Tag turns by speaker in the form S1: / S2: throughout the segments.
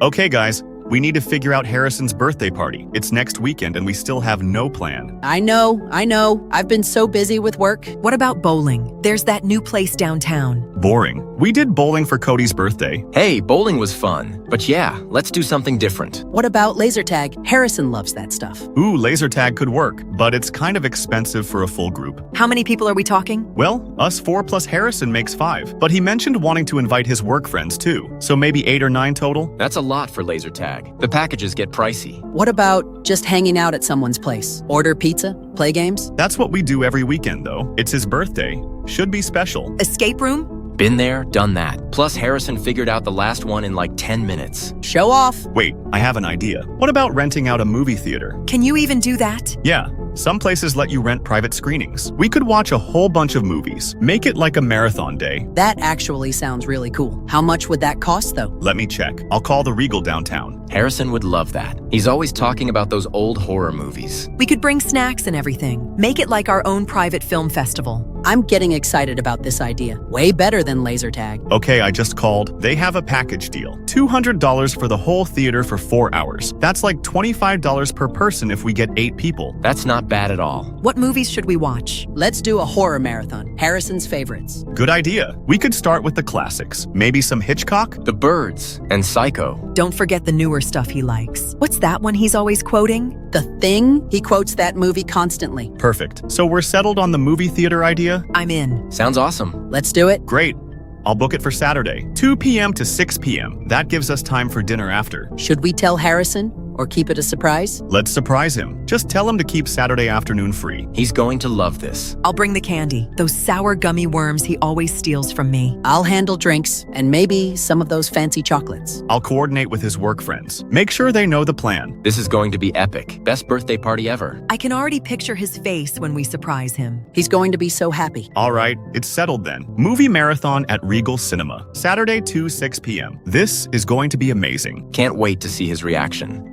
S1: Okay, guys, we need to figure out Harrison's birthday party. It's next weekend and we still have no plan.
S2: I know. I've been so busy with work.
S3: What about bowling? There's that new place downtown.
S1: Boring. We did bowling for Cody's birthday.
S4: Hey, bowling was fun. But yeah, let's do something different.
S2: What about laser tag? Harrison loves that stuff.
S1: Ooh, laser tag could work, but it's kind of expensive for a full group.
S3: How many people are we talking?
S1: Well, us 4 plus Harrison makes 5, but he mentioned wanting to invite his work friends too, so maybe 8 or 9 total?
S4: That's a lot for laser tag. The packages get pricey.
S2: What about just hanging out at someone's place? Order pizza? Play games?
S1: That's what we do every weekend though. It's his birthday. Should be special.
S3: Escape room?
S4: Been there, done that. Plus, Harrison figured out the last one in like 10 minutes.
S2: Show off.
S1: Wait, I have an idea. What about renting out a movie theater?
S3: Can you even do that?
S1: Yeah. Some places let you rent private screenings. We could watch a whole bunch of movies. Make it like a marathon day.
S2: That actually sounds really cool. How much would that cost, though?
S1: Let me check. I'll call the Regal downtown.
S4: Harrison would love that. He's always talking about those old horror movies.
S3: We could bring snacks and everything. Make it like our own private film festival.
S2: I'm getting excited about this idea. Way better than laser tag.
S1: Okay, I just called. They have a package deal. $200 for the whole theater for 4 hours. That's like $25 per person if we get 8 people.
S4: That's not bad at all.
S3: What movies should we watch?
S2: Let's do a horror marathon. Harrison's favorites.
S1: Good idea. We could start with the classics. Maybe some Hitchcock?
S4: The Birds and Psycho.
S3: Don't forget the newer stuff he likes. What's that one he's always quoting?
S2: The Thing? He quotes that movie constantly.
S1: Perfect. So we're settled on the movie theater idea?
S3: I'm in.
S4: Sounds awesome.
S2: Let's do it.
S1: Great. I'll book it for Saturday, 2 p.m. to 6 p.m. That gives us time for dinner after.
S2: Should we tell Harrison or keep it a surprise?
S1: Let's surprise him. Just tell him to keep Saturday afternoon free.
S4: He's going to love this.
S3: I'll bring the candy. Those sour gummy worms he always steals from me.
S2: I'll handle drinks and maybe some of those fancy chocolates.
S1: I'll coordinate with his work friends. Make sure they know the plan.
S4: This is going to be epic. Best birthday party ever.
S3: I can already picture his face when we surprise him.
S2: He's going to be so happy.
S1: All right, it's settled then. Movie marathon at Regal Cinema. Saturday 6 p.m. This is going to be amazing.
S4: Can't wait to see his reaction.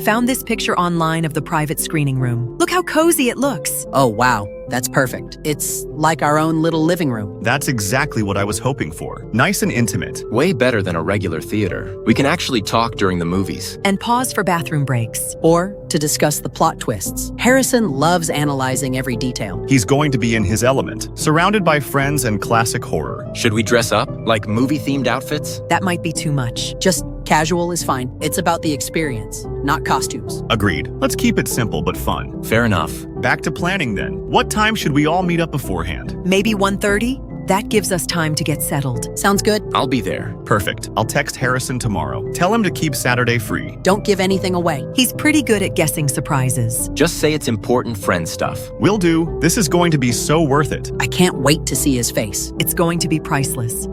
S3: Found this picture online of the private screening room. Look how cozy it looks.
S2: Oh, wow. That's perfect. It's like our own little living room.
S1: That's exactly what I was hoping for. Nice and intimate.
S4: Way better than a regular theater. We can actually talk during the movies.
S3: And pause for bathroom breaks.
S2: Or to discuss the plot twists. Harrison loves analyzing every detail.
S1: He's going to be in his element, surrounded by friends and classic horror.
S4: Should we dress up? Like movie-themed outfits?
S3: That might be too much.
S2: Just casual is fine. It's about the experience, not costumes.
S1: Agreed. Let's keep it simple but fun.
S4: Fair enough.
S1: Back to planning then. What time should we all meet up beforehand?
S3: Maybe 1:30? That gives us time to get settled.
S2: Sounds good.
S4: I'll be there.
S1: Perfect. I'll text Harrison tomorrow. Tell him to keep Saturday free.
S2: Don't give anything away.
S3: He's pretty good at guessing surprises.
S4: Just say it's important friend stuff.
S1: Will do. This is going to be so worth it.
S2: I can't wait to see his face.
S3: It's going to be priceless.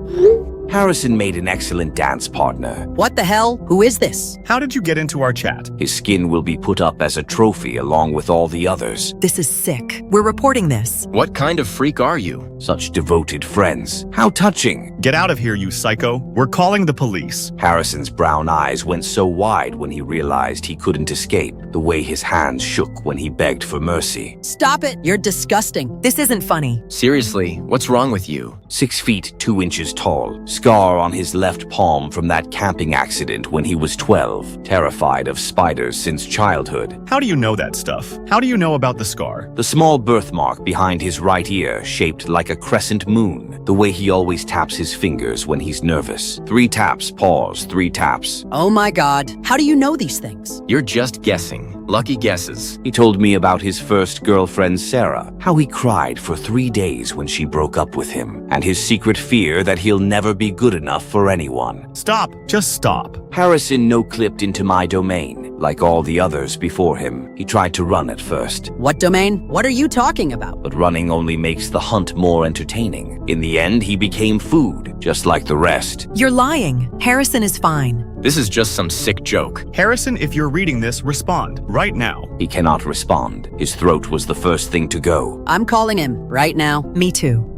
S5: Harrison made an excellent dance partner.
S2: What the hell? Who is this?
S1: How did you get into our chat?
S5: His skin will be put up as a trophy along with all the others.
S3: This is sick. We're reporting this.
S4: What kind of freak are you?
S5: Such devoted friends. How touching.
S1: Get out of here, you psycho. We're calling the police.
S5: Harrison's brown eyes went so wide when he realized he couldn't escape, the way his hands shook when he begged for mercy.
S2: Stop it. You're disgusting.
S3: This isn't funny.
S4: Seriously, what's wrong with you?
S5: 6 feet 2 inches tall, scar on his left palm from that camping accident when he was 12, terrified of spiders since childhood.
S1: How do you know that stuff? How do you know about the scar?
S5: The small birthmark behind his right ear shaped like a crescent moon, the way he always taps his fingers when he's nervous. 3 taps, pause, 3 taps.
S2: Oh my God. How do you know these things?
S4: You're just guessing. Lucky guesses.
S5: He told me about his first girlfriend, Sarah, how he cried for 3 days when she broke up with him, and his secret fear that he'll never be good enough for anyone.
S1: Stop. Just stop.
S5: Harrison no-clipped into my domain. Like all the others before him, he tried to run at first.
S2: What domain? What are you talking about?
S5: But running only makes the hunt more entertaining. In the end, he became food, just like the rest.
S3: You're lying. Harrison is fine.
S4: This is just some sick joke.
S1: Harrison, if you're reading this, respond. Right now.
S5: He cannot respond. His throat was the first thing to go.
S2: I'm calling him right now.
S3: Me too.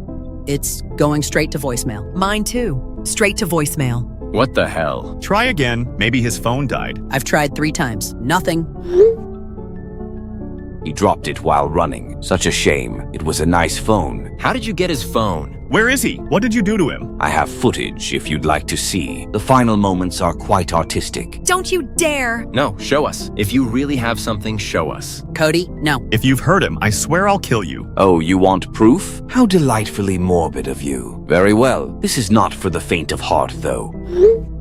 S2: It's going straight to voicemail.
S3: Mine too. Straight to voicemail.
S4: What the hell?
S1: Try again. Maybe his phone died.
S2: I've tried 3 times. Nothing.
S5: He dropped it while running. Such a shame. It was a nice phone.
S4: How did you get his phone?
S1: Where is he? What did you do to him?
S5: I have footage if you'd like to see. The final moments are quite artistic.
S3: Don't you dare!
S4: No, show us. If you really have something, show us.
S2: Cody, no.
S1: If you've hurt him, I swear I'll kill you.
S5: Oh, you want proof? How delightfully morbid of you. Very well. This is not for the faint of heart, though.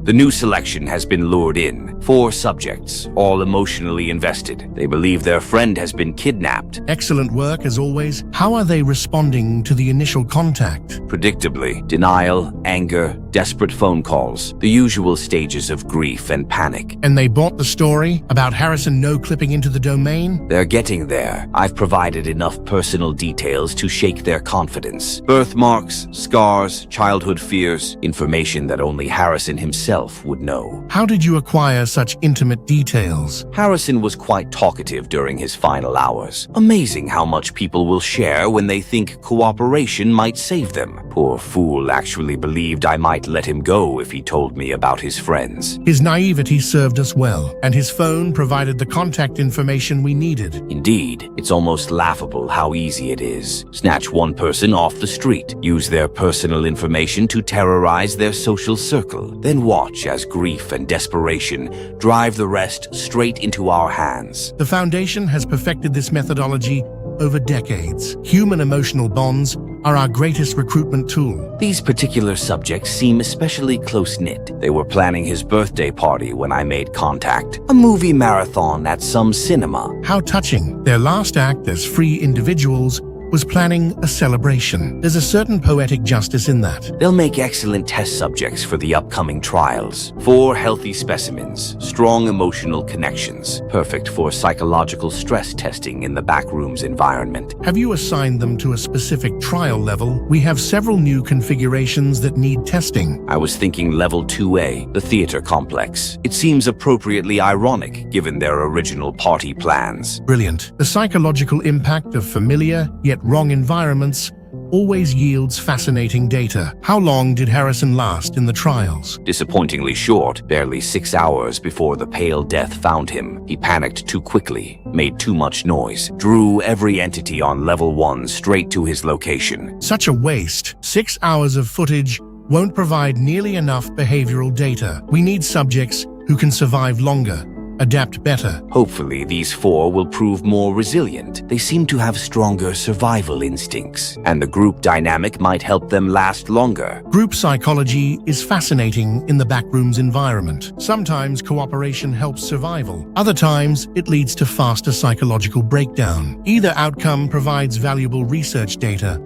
S5: The new selection has been lured in. 4 subjects, all emotionally invested. They believe their friend has been kidnapped.
S6: Excellent work, as always. How are they responding to the initial contact?
S5: Predictably, denial, anger, desperate phone calls, the usual stages of grief and panic.
S6: And they bought the story about Harrison no-clipping into the domain?
S5: They're getting there. I've provided enough personal details to shake their confidence. Birthmarks, scars, childhood fears, information that only Harrison himself would know.
S6: How did you acquire such intimate details?
S5: Harrison was quite talkative during his final hours. Amazing how much people will share when they think cooperation might save them. Poor fool actually believed I might let him go if he told me about his friends.
S6: His naivety served us well, and his phone provided the contact information we needed.
S5: Indeed, it's almost laughable how easy it is. Snatch one person off the street, use their personal information to terrorize their social circle, then watch as grief and desperation drive the rest straight into our hands.
S6: The Foundation has perfected this methodology over decades. Human emotional bonds are our greatest recruitment tool.
S5: These particular subjects seem especially close-knit. They were planning his birthday party when I made contact. A movie marathon at some cinema.
S6: How touching. Their last act as free individuals was planning a celebration. There's a certain poetic justice in that.
S5: They'll make excellent test subjects for the upcoming trials. 4 healthy specimens, strong emotional connections, perfect for psychological stress testing in the Backrooms environment.
S6: Have you assigned them to a specific trial level? We have several new configurations that need testing.
S5: I was thinking level 2A, the theater complex. It seems appropriately ironic given their original party plans.
S6: Brilliant. The psychological impact of familiar yet wrong environments always yields fascinating data. How long did Harrison last in the trials?
S5: Disappointingly short, barely 6 hours before the pale death found him. He panicked too quickly, made too much noise, drew every entity on level 1 straight to his location.
S6: Such a waste. 6 hours of footage won't provide nearly enough behavioral data. We need subjects who can survive longer, adapt better.
S5: Hopefully, these 4 will prove more resilient. They seem to have stronger survival instincts, and the group dynamic might help them last longer.
S6: Group psychology is fascinating in the Backrooms environment. Sometimes cooperation helps survival. Other times, it leads to faster psychological breakdown. Either outcome provides valuable research data.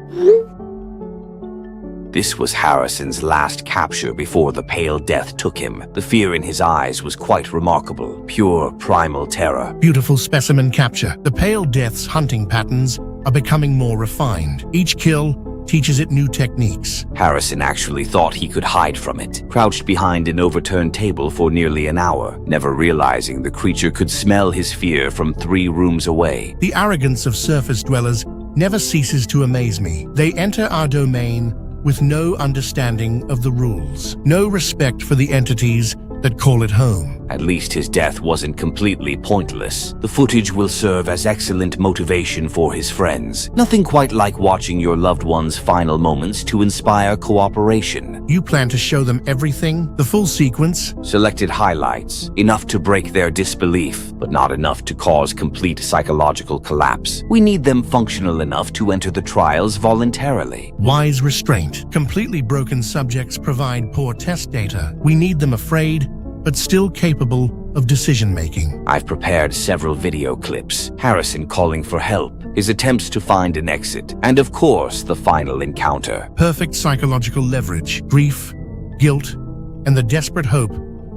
S5: This was Harrison's last capture before the pale death took him. The fear in his eyes was quite remarkable. Pure primal terror.
S6: Beautiful specimen capture. The pale death's hunting patterns are becoming more refined. Each kill teaches it new techniques.
S5: Harrison actually thought he could hide from it, crouched behind an overturned table for nearly an hour, never realizing the creature could smell his fear from 3 rooms away.
S6: The arrogance of surface dwellers never ceases to amaze me. They enter our domain with no understanding of the rules, no respect for the entities that call it home.
S5: At least his death wasn't completely pointless. The footage will serve as excellent motivation for his friends. Nothing quite like watching your loved one's final moments to inspire cooperation.
S6: You plan to show them everything? The full sequence?
S5: Selected highlights, enough to break their disbelief, but not enough to cause complete psychological collapse. We need them functional enough to enter the trials voluntarily.
S6: Wise restraint. Completely broken subjects provide poor test data. We need them afraid, but still capable of decision-making.
S5: I've prepared several video clips. Harrison calling for help, his attempts to find an exit, and of course, the final encounter.
S6: Perfect psychological leverage, grief, guilt, and the desperate hope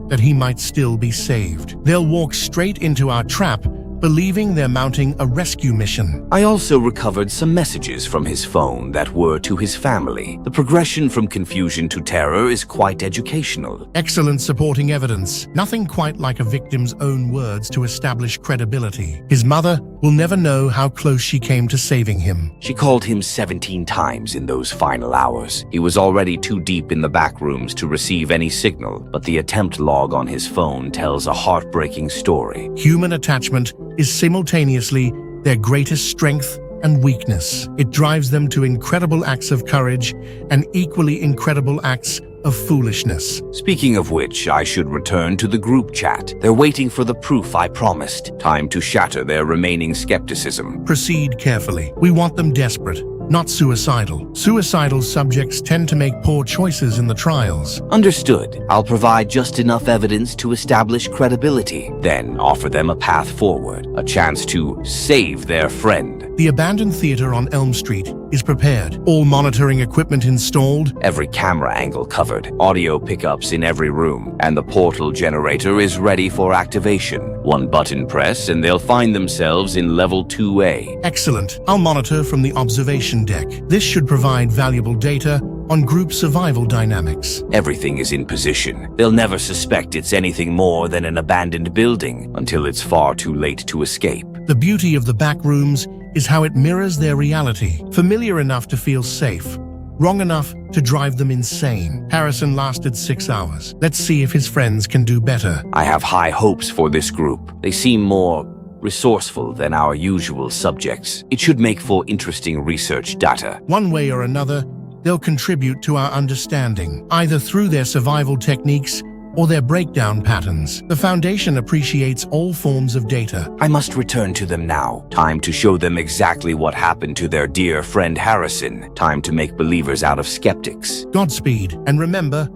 S6: that he might still be saved. They'll walk straight into our trap, believing they're mounting a rescue mission.
S5: I also recovered some messages from his phone that were to his family. The progression from confusion to terror is quite educational.
S6: Excellent supporting evidence. Nothing quite like a victim's own words to establish credibility. His mother will never know how close she came to saving him.
S5: She called him 17 times in those final hours. He was already too deep in the back rooms to receive any signal, but the attempt log on his phone tells a heartbreaking story.
S6: Human attachment is simultaneously their greatest strength and weakness. It drives them to incredible acts of courage and equally incredible acts of foolishness.
S5: Speaking of which, I should return to the group chat. They're waiting for the proof I promised. Time to shatter their remaining skepticism.
S6: Proceed carefully. We want them desperate, not suicidal. Suicidal subjects tend to make poor choices in the trials.
S5: Understood. I'll provide just enough evidence to establish credibility, then offer them a path forward, a chance to save their friend.
S6: The abandoned theater on Elm Street is prepared. All monitoring equipment installed.
S5: Every camera angle covered, audio pickups in every room, and the portal generator is ready for activation. One button press and they'll find themselves in level 2A.
S6: Excellent. I'll monitor from the observation deck. This should provide valuable data on group survival dynamics.
S5: Everything is in position. They'll never suspect it's anything more than an abandoned building until it's far too late to escape.
S6: The beauty of the Backrooms is how it mirrors their reality. Familiar enough to feel safe, wrong enough to drive them insane. Harrison lasted 6 hours. Let's see if his friends can do better.
S5: I have high hopes for this group. They seem more resourceful than our usual subjects. It should make for interesting research data.
S6: One way or another, they'll contribute to our understanding, either through their survival techniques or their breakdown patterns. The Foundation appreciates all forms of data.
S5: I must return to them now. Time to show them exactly what happened to their dear friend Harrison. Time to make believers out of skeptics.
S6: Godspeed, and remember,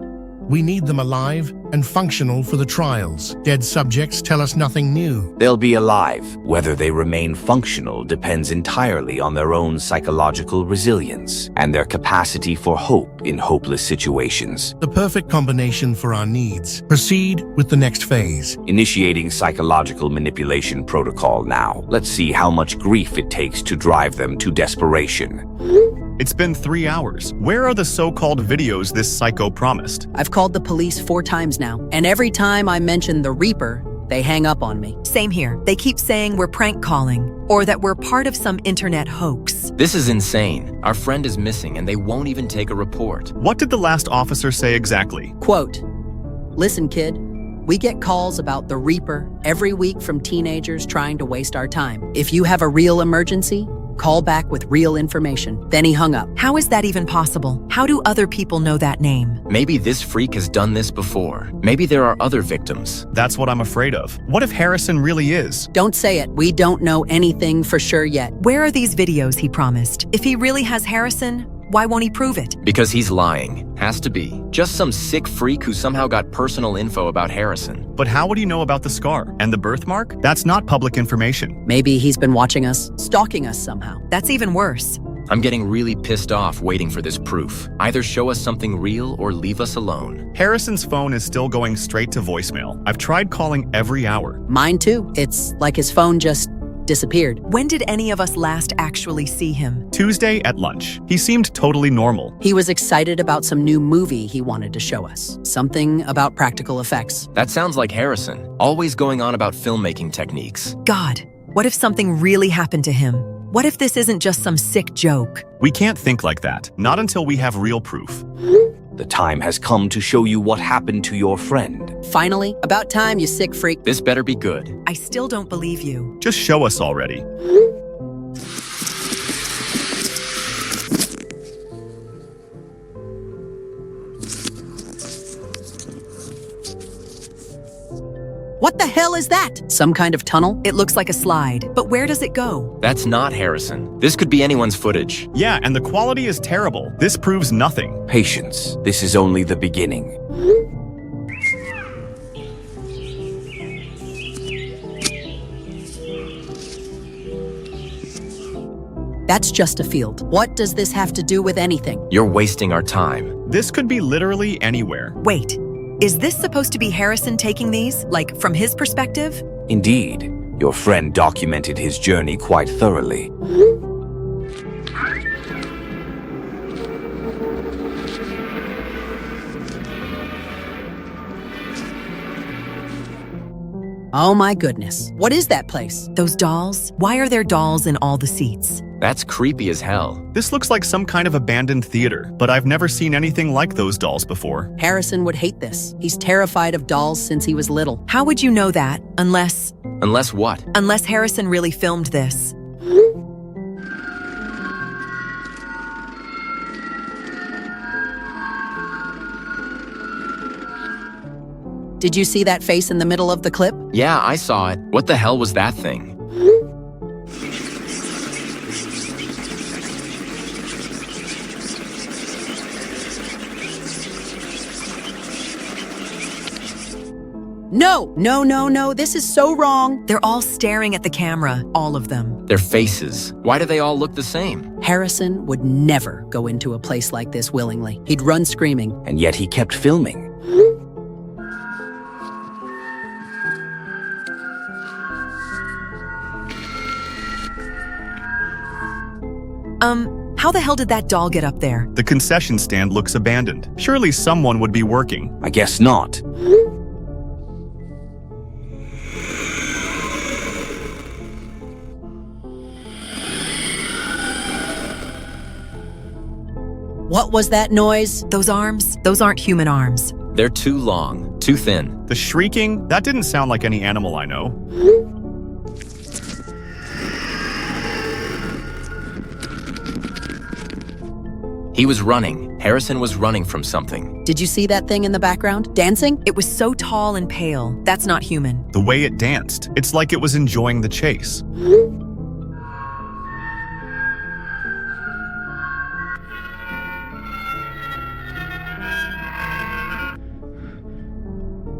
S6: we need them alive and functional for the trials. Dead subjects tell us nothing new.
S5: They'll be alive. Whether they remain functional depends entirely on their own psychological resilience and their capacity for hope in hopeless situations.
S6: The perfect combination for our needs. Proceed with the next phase.
S5: Initiating psychological manipulation protocol now. Let's see how much grief it takes to drive them to desperation.
S1: It's been 3 hours. Where are the so-called videos this psycho promised?
S2: I've called the police 4 times now, and every time I mention the Reaper, they hang up on me.
S3: Same here. They keep saying we're prank calling or that we're part of some internet hoax.
S4: This is insane. Our friend is missing and they won't even take a report.
S1: What did the last officer say exactly?
S2: Quote, "Listen, kid, we get calls about the Reaper every week from teenagers trying to waste our time. If you have a real emergency, call back with real information." Then he hung up.
S3: How is that even possible? How do other people know that name?
S4: Maybe this freak has done this before. Maybe there are other victims.
S1: That's what I'm afraid of. What if Harrison really is?
S2: Don't say it. We don't know anything for sure yet.
S3: Where are these videos he promised? If he really has Harrison, why won't he prove it?
S4: Because he's lying. Has to be. Just some sick freak who somehow got personal info about Harrison.
S1: But how would he know about the scar? And the birthmark? That's not public information.
S2: Maybe he's been watching us, stalking us somehow.
S3: That's even worse.
S4: I'm getting really pissed off waiting for this proof. Either show us something real or leave us alone.
S1: Harrison's phone is still going straight to voicemail. I've tried calling every hour.
S2: Mine too. It's like his phone just disappeared.
S3: When did any of us last actually see him?
S1: Tuesday at lunch. He seemed totally normal.
S2: He was excited about some new movie he wanted to show us. Something about practical effects.
S4: That sounds like Harrison. Always going on about filmmaking techniques.
S3: God, what if something really happened to him? What if this isn't just some sick joke?
S1: We can't think like that. Not until we have real proof.
S5: The time has come to show you what happened to your friend.
S2: Finally, about time, you sick freak.
S4: This better be good.
S3: I still don't believe you.
S1: Just show us already.
S2: What the hell is that? Some kind of tunnel?
S3: It looks like a slide, but where does it go?
S4: That's not Harrison. This could be anyone's footage.
S1: Yeah, and the quality is terrible. This proves nothing.
S5: Patience. This is only the beginning.
S2: That's just a field. What does this have to do with anything?
S4: You're wasting our time.
S1: This could be literally anywhere.
S3: Wait, is this supposed to be Harrison taking these? Like, from his perspective?
S5: Indeed, your friend documented his journey quite thoroughly.
S2: Oh my goodness. What is that place?
S3: Those dolls? Why are there dolls in all the seats?
S4: That's creepy as hell.
S1: This looks like some kind of abandoned theater, but I've never seen anything like those dolls before.
S2: Harrison would hate this. He's terrified of dolls since he was little.
S3: How would you know that? Unless
S4: Unless what?
S3: Unless Harrison really filmed this.
S2: Did you see that face in the middle of the clip?
S4: Yeah, I saw it. What the hell was that thing?
S2: No, this is so wrong.
S3: They're all staring at the camera, all of them.
S4: Their faces. Why do they all look the same?
S2: Harrison would never go into a place like this willingly. He'd run screaming.
S5: And yet he kept filming.
S3: How the hell did that doll get up there?
S1: The concession stand looks abandoned. Surely someone would be working.
S5: I guess not.
S2: What was that noise?
S3: Those arms, those aren't human arms.
S4: They're too long, too thin.
S1: The shrieking? That didn't sound like any animal I know.
S4: He was running. Harrison was running from something.
S2: Did you see that thing in the background? Dancing?
S3: It was so tall and pale. That's not human.
S1: The way it danced, it's like it was enjoying the chase.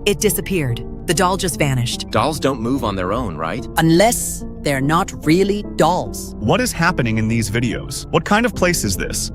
S3: It disappeared. The doll just vanished.
S4: Dolls don't move on their own, right?
S2: Unless they're not really dolls.
S1: What is happening in these videos? What kind of place is this?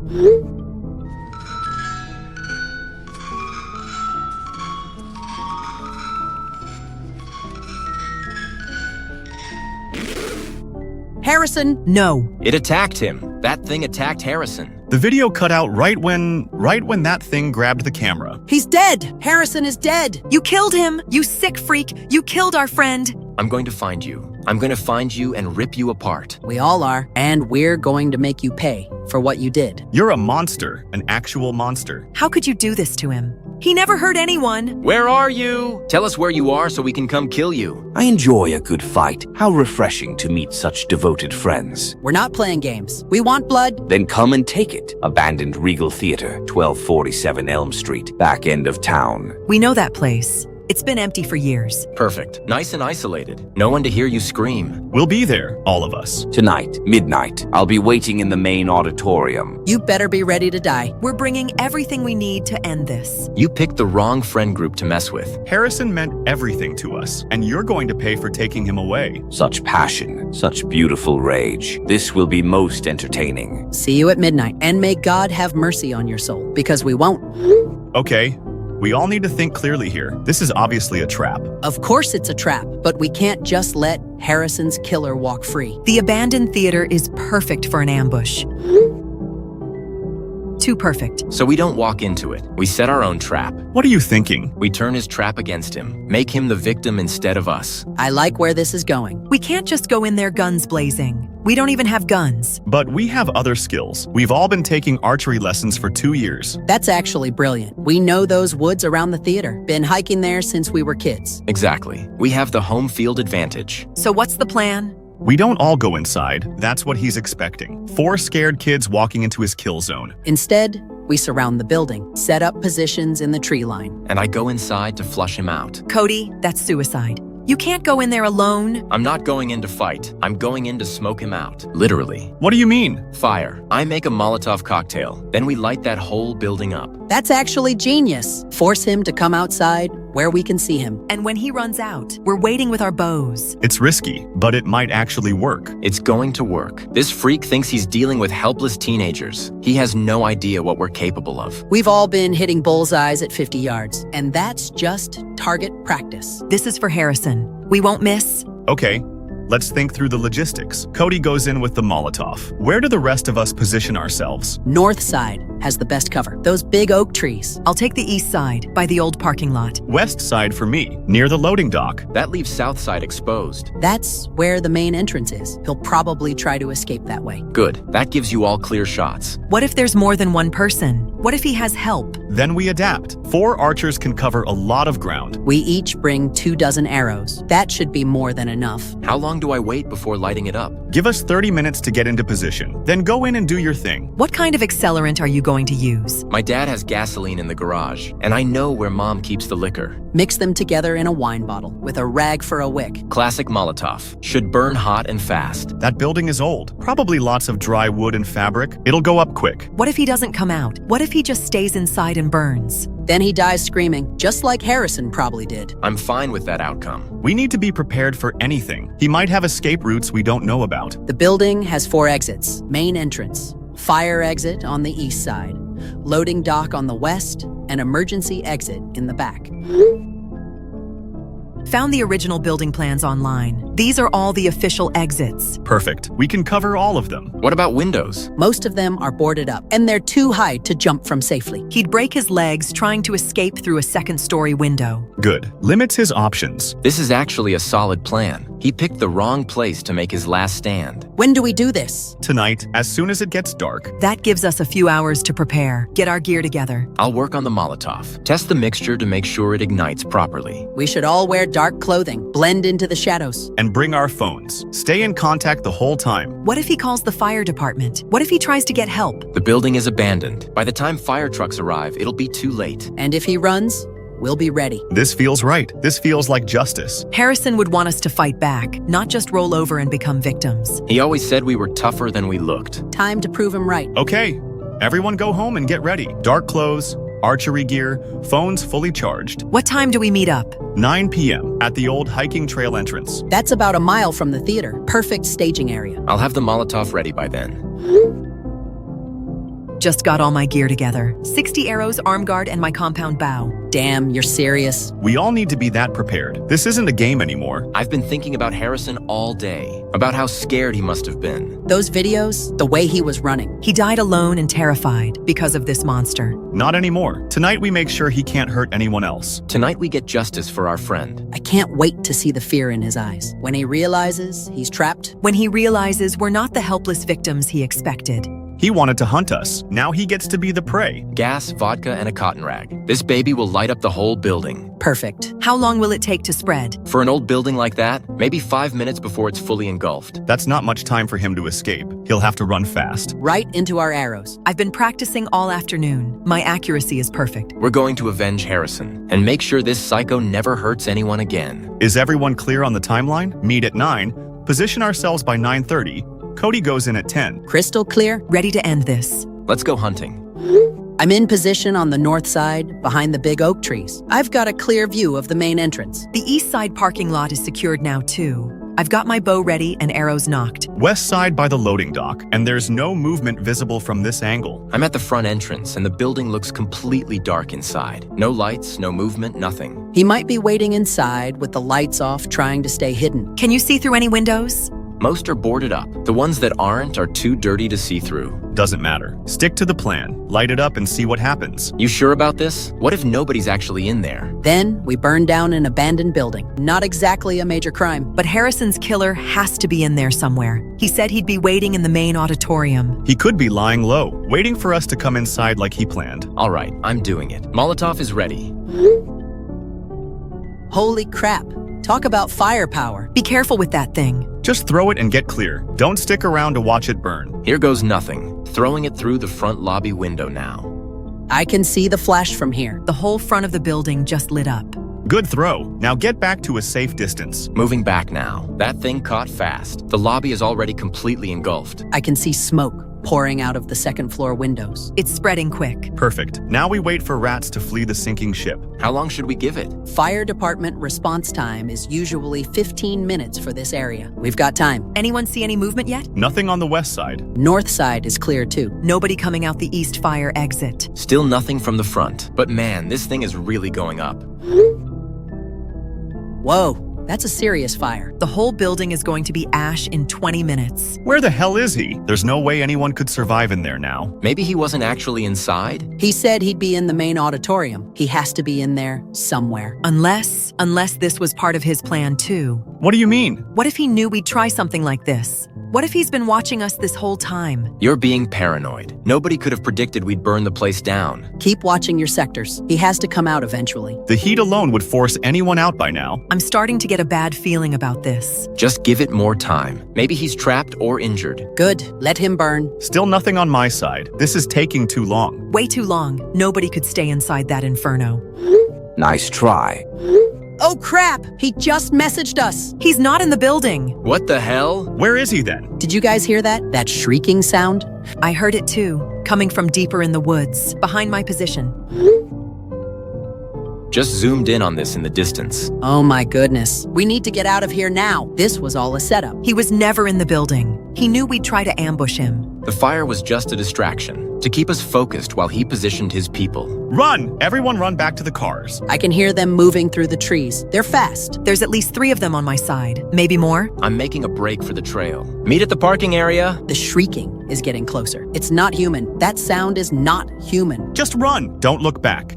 S2: Harrison?
S3: No.
S4: It attacked him. That thing attacked Harrison.
S1: The video cut out right when that thing grabbed the camera.
S2: He's dead! Harrison is dead!
S3: You killed him! You sick freak! You killed our friend!
S4: I'm going to find you. I'm going to find you and rip you apart.
S2: We all are, and we're going to make you pay for what you did.
S1: You're a monster, an actual monster.
S3: How could you do this to him? He never hurt anyone.
S4: Where are you? Tell us where you are so we can come kill you.
S5: I enjoy a good fight. How refreshing to meet such devoted friends.
S2: We're not playing games. We want blood.
S5: Then come and take it. Abandoned Regal Theater, 1247 Elm Street, back end of town.
S3: We know that place. It's been empty for years.
S4: Perfect. Nice and isolated. No one to hear you scream.
S1: We'll be there, all of us.
S5: Tonight, midnight, I'll be waiting in the main auditorium.
S2: You better be ready to die.
S3: We're bringing everything we need to end this.
S4: You picked the wrong friend group to mess with.
S1: Harrison meant everything to us, and you're going to pay for taking him away.
S5: Such passion, such beautiful rage. This will be most entertaining.
S2: See you at midnight, and may God have mercy on your soul, because we won't.
S1: Okay, we all need to think clearly here. This is obviously a trap.
S2: Of course it's a trap, but we can't just let Harrison's killer walk free.
S3: The abandoned theater is perfect for an ambush. Too perfect.
S4: So we don't walk into it. We set our own trap.
S1: What are you thinking?
S4: We turn his trap against him. Make him the victim instead of us.
S2: I like where this is going.
S3: We can't just go in there guns blazing. We don't even have guns.
S1: But we have other skills. We've all been taking archery lessons for 2 years.
S2: That's actually brilliant. We know those woods around the theater. Been hiking there since we were kids.
S4: Exactly. We have the home field advantage.
S3: So what's the plan?
S1: We don't all go inside. That's what he's expecting. 4 scared kids walking into his kill zone.
S2: Instead, we surround the building, set up positions in the tree line.
S4: And I go inside to flush him out.
S3: Cody, that's suicide. You can't go in there alone.
S4: I'm not going in to fight. I'm going in to smoke him out. Literally.
S1: What do you mean?
S4: Fire. I make a Molotov cocktail. Then we light that whole building up.
S2: That's actually genius. Force him to come outside where we can see him.
S3: And when he runs out, we're waiting with our bows.
S1: It's risky, but it might actually work.
S4: It's going to work. This freak thinks he's dealing with helpless teenagers. He has no idea what we're capable of.
S2: We've all been hitting bullseyes at 50 yards, and that's just target practice.
S3: This is for Harrison. We won't miss.
S1: Okay, let's think through the logistics. Cody goes in with the Molotov. Where do the rest of us position ourselves?
S2: North side has the best cover. Those big oak trees.
S3: I'll take the east side, by the old parking lot.
S1: West side for me, near the loading dock.
S4: That leaves south side exposed.
S2: That's where the main entrance is. He'll probably try to escape that way.
S4: Good. That gives you all clear shots.
S3: What if there's more than one person? What if he has help?
S1: Then we adapt. 4 archers can cover a lot of ground.
S2: We each bring 24 arrows. That should be more than enough.
S4: How long do I wait before lighting it up?
S1: Give us 30 minutes to get into position. Then go in and do your thing.
S3: What kind of accelerant are you going to use?
S4: My dad has gasoline in the garage, and I know where Mom keeps the liquor.
S2: Mix them together in a wine bottle with a rag for a wick.
S4: Classic Molotov. Should burn hot and fast.
S1: That building is old. Probably lots of dry wood and fabric. It'll go up quick.
S3: What if he doesn't come out? What if he just stays inside and burns?
S2: Then he dies screaming, just like Harrison probably did.
S4: I'm fine with that outcome.
S1: We need to be prepared for anything. He might have escape routes we don't know about.
S2: The building has 4 exits. Main entrance, fire exit on the east side, loading dock on the west, and emergency exit in the back.
S3: Found the original building plans online. These are all the official exits.
S1: Perfect. We can cover all of them.
S4: What about windows?
S2: Most of them are boarded up, and they're too high to jump from safely.
S3: He'd break his legs trying to escape through a second-story window.
S1: Good. Limits his options.
S4: This is actually a solid plan. He picked the wrong place to make his last stand.
S2: When do we do this?
S1: Tonight, as soon as it gets dark.
S3: That gives us a few hours to prepare, get our gear together.
S4: I'll work on the Molotov. Test the mixture to make sure it ignites properly.
S2: We should all wear dark clothing, blend into the shadows.
S1: And bring our phones. Stay in contact the whole time.
S3: What if he calls the fire department? What if he tries to get help?
S4: The building is abandoned. By the time fire trucks arrive, it'll be too late.
S2: And if he runs, we'll be ready.
S1: This feels right. This feels like justice.
S3: Harrison would want us to fight back, not just roll over and become victims.
S4: He always said we were tougher than we looked.
S2: Time to prove him right.
S1: Okay, everyone go home and get ready. Dark clothes, archery gear, phones fully charged.
S3: What time do we meet up?
S1: 9 p.m. at the old hiking trail entrance.
S2: That's about a mile from the theater. Perfect staging area.
S4: I'll have the Molotov ready by then.
S3: Just got all my gear together. 60 arrows, arm guard, and my compound bow.
S2: Damn, you're serious?
S1: We all need to be that prepared. This isn't a game anymore.
S4: I've been thinking about Harrison all day, about how scared he must have been.
S2: Those videos, the way he was running.
S3: He died alone and terrified because of this monster.
S1: Not anymore. Tonight we make sure he can't hurt anyone else.
S4: Tonight we get justice for our friend.
S2: I can't wait to see the fear in his eyes. When he realizes he's trapped.
S3: When he realizes we're not the helpless victims he expected.
S1: He wanted to hunt us. Now he gets to be the prey.
S4: Gas, vodka, and a cotton rag. This baby will light up the whole building.
S2: Perfect.
S3: How long will it take to spread?
S4: For an old building like that, maybe 5 minutes before it's fully engulfed.
S1: That's not much time for him to escape. He'll have to run fast.
S2: Right into our arrows.
S3: I've been practicing all afternoon. My accuracy is perfect.
S4: We're going to avenge Harrison and make sure this psycho never hurts anyone again.
S1: Is everyone clear on the timeline? Meet at 9. Position ourselves by 9:30. Cody goes in at 10.
S2: Crystal clear?
S3: Ready to end this.
S4: Let's go hunting.
S2: I'm in position on the north side, behind the big oak trees. I've got a clear view of the main entrance.
S3: The east side parking lot is secured now too. I've got my bow ready and arrows knocked.
S1: West side by the loading dock, and there's no movement visible from this angle.
S4: I'm at the front entrance, and the building looks completely dark inside. No lights, no movement, nothing.
S2: He might be waiting inside with the lights off, trying to stay hidden.
S3: Can you see through any windows?
S4: Most are boarded up. The ones that aren't are too dirty to see through.
S1: Doesn't matter. Stick to the plan. Light it up and see what happens.
S4: You sure about this? What if nobody's actually in there?
S2: Then we burn down an abandoned building. Not exactly a major crime.
S3: But Harrison's killer has to be in there somewhere. He said he'd be waiting in the main auditorium.
S1: He could be lying low, waiting for us to come inside like he planned.
S4: All right, I'm doing it. Molotov is ready.
S2: Holy crap. Talk about firepower.
S3: Be careful with that thing.
S1: Just throw it and get clear. Don't stick around to watch it burn.
S4: Here goes nothing. Throwing it through the front lobby window now.
S2: I can see the flash from here.
S3: The whole front of the building just lit up.
S1: Good throw. Now get back to a safe distance.
S4: Moving back now. That thing caught fast. The lobby is already completely engulfed.
S2: I can see smoke pouring out of the second floor windows.
S3: It's spreading quick.
S1: Perfect. Now we wait for rats to flee the sinking ship.
S4: How long should we give it?
S2: Fire department response time is usually 15 minutes for this area. We've got time.
S3: Anyone see any movement yet?
S1: Nothing on the west side.
S2: North side is clear too.
S3: Nobody coming out the east fire exit.
S4: Still nothing from the front. But man, this thing is really going up.
S2: Whoa. That's a serious fire.
S3: The whole building is going to be ash in 20 minutes.
S1: Where the hell is he? There's no way anyone could survive in there now.
S4: Maybe he wasn't actually inside?
S2: He said he'd be in the main auditorium. He has to be in there somewhere.
S3: Unless this was part of his plan too.
S1: What do you mean?
S3: What if he knew we'd try something like this? What if he's been watching us this whole time?
S4: You're being paranoid. Nobody could have predicted we'd burn the place down.
S2: Keep watching your sectors. He has to come out eventually.
S1: The heat alone would force anyone out by now.
S3: I'm starting to get a bad feeling about this.
S4: Just give it more time. Maybe he's trapped or injured.
S2: Good. Let him burn.
S1: Still nothing on my side. This is taking too long.
S3: Way too long. Nobody could stay inside that inferno.
S5: Nice try.
S2: Oh crap! He just messaged us.
S3: He's not in the building.
S4: What the hell?
S1: Where is he then?
S2: Did you guys hear that? That shrieking sound?
S3: I heard it too, coming from deeper in the woods, behind my position.
S4: Just zoomed in on this in the distance.
S2: Oh my goodness. We need to get out of here now. This was all a setup.
S3: He was never in the building. He knew we'd try to ambush him.
S4: The fire was just a distraction, to keep us focused while he positioned his people.
S1: Run! Everyone run back to the cars.
S2: I can hear them moving through the trees. They're fast.
S3: There's at least 3 of them on my side. Maybe more?
S4: I'm making a break for the trail. Meet at the parking area.
S2: The shrieking is getting closer. It's not human. That sound is not human.
S1: Just run! Don't look back.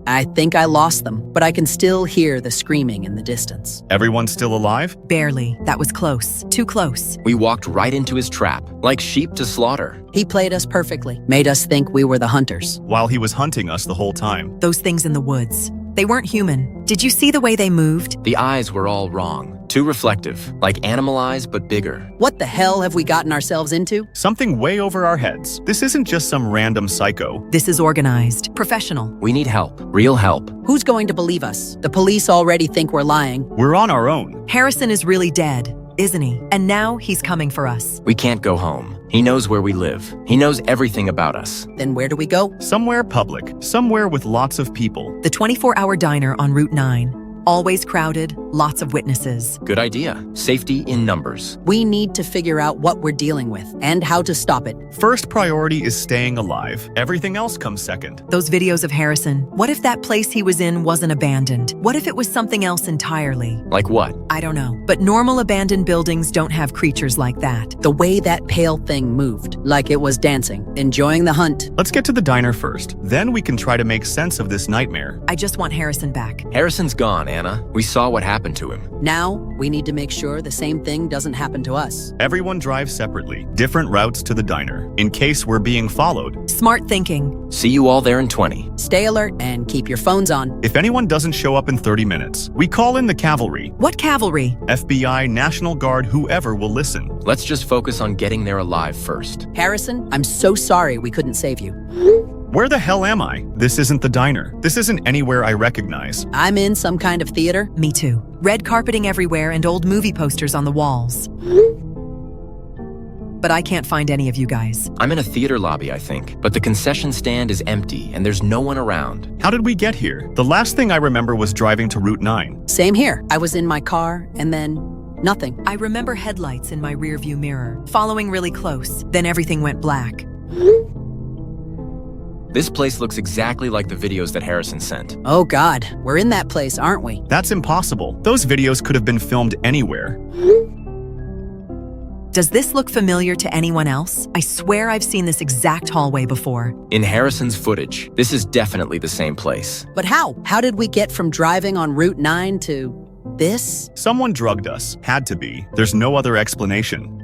S2: I think I lost them, but I can still hear the screaming in the distance.
S1: Everyone still alive?
S3: Barely. That was close. Too close.
S4: We walked right into his trap, like sheep to slaughter.
S2: He played us perfectly, made us think we were the hunters.
S1: While he was hunting us the whole time.
S3: Those things in the woods. They weren't human. Did you see the way they moved?
S4: The eyes were all wrong. Too reflective, like animal eyes but bigger.
S2: What the hell have we gotten ourselves into?
S1: Something way over our heads. This isn't just some random psycho.
S3: This is organized. Professional.
S4: We need help. Real help.
S2: Who's going to believe us? The police already think we're lying.
S1: We're on our own.
S3: Harrison is really dead, isn't he? And now he's coming for us.
S4: We can't go home. He knows where we live. He knows everything about us.
S2: Then where do we go?
S1: Somewhere public. Somewhere with lots of people.
S3: The 24-hour diner on Route 9. Always crowded, lots of witnesses.
S4: Good idea. Safety in numbers.
S2: We need to figure out what we're dealing with and how to stop it.
S1: First priority is staying alive. Everything else comes second.
S3: Those videos of Harrison. What if that place he was in wasn't abandoned? What if it was something else entirely?
S4: Like what?
S3: I don't know. But normal abandoned buildings don't have creatures like that.
S2: The way that pale thing moved, like it was dancing, enjoying the hunt.
S1: Let's get to the diner first. Then we can try to make sense of this nightmare.
S3: I just want Harrison back.
S4: Harrison's gone, Anna. We saw what happened to him.
S2: Now, we need to make sure the same thing doesn't happen to us.
S1: Everyone drives separately, different routes to the diner, in case we're being followed.
S3: Smart thinking.
S4: See you all there in 20.
S2: Stay alert and keep your phones on.
S1: If anyone doesn't show up in 30 minutes, we call in the cavalry.
S3: What cavalry?
S1: FBI, National Guard, whoever will listen.
S4: Let's just focus on getting there alive first.
S2: Harrison, I'm so sorry we couldn't save you.
S1: Where the hell am I? This isn't the diner. This isn't anywhere I recognize.
S2: I'm in some kind of theater.
S3: Me too. Red carpeting everywhere and old movie posters on the walls. But I can't find any of you guys.
S4: I'm in a theater lobby, I think. But the concession stand is empty and there's no one around.
S1: How did we get here? The last thing I remember was driving to Route 9.
S2: Same here. I was in my car and then nothing.
S3: I remember headlights in my rearview mirror, following really close. Then everything went black.
S4: This place looks exactly like the videos that Harrison sent.
S2: Oh God, we're in that place, aren't we?
S1: That's impossible. Those videos could have been filmed anywhere.
S3: Does this look familiar to anyone else? I swear I've seen this exact hallway before.
S4: In Harrison's footage, this is definitely the same place.
S2: But how? How did we get from driving on Route 9 to this?
S1: Someone drugged us. Had to be. There's no other explanation.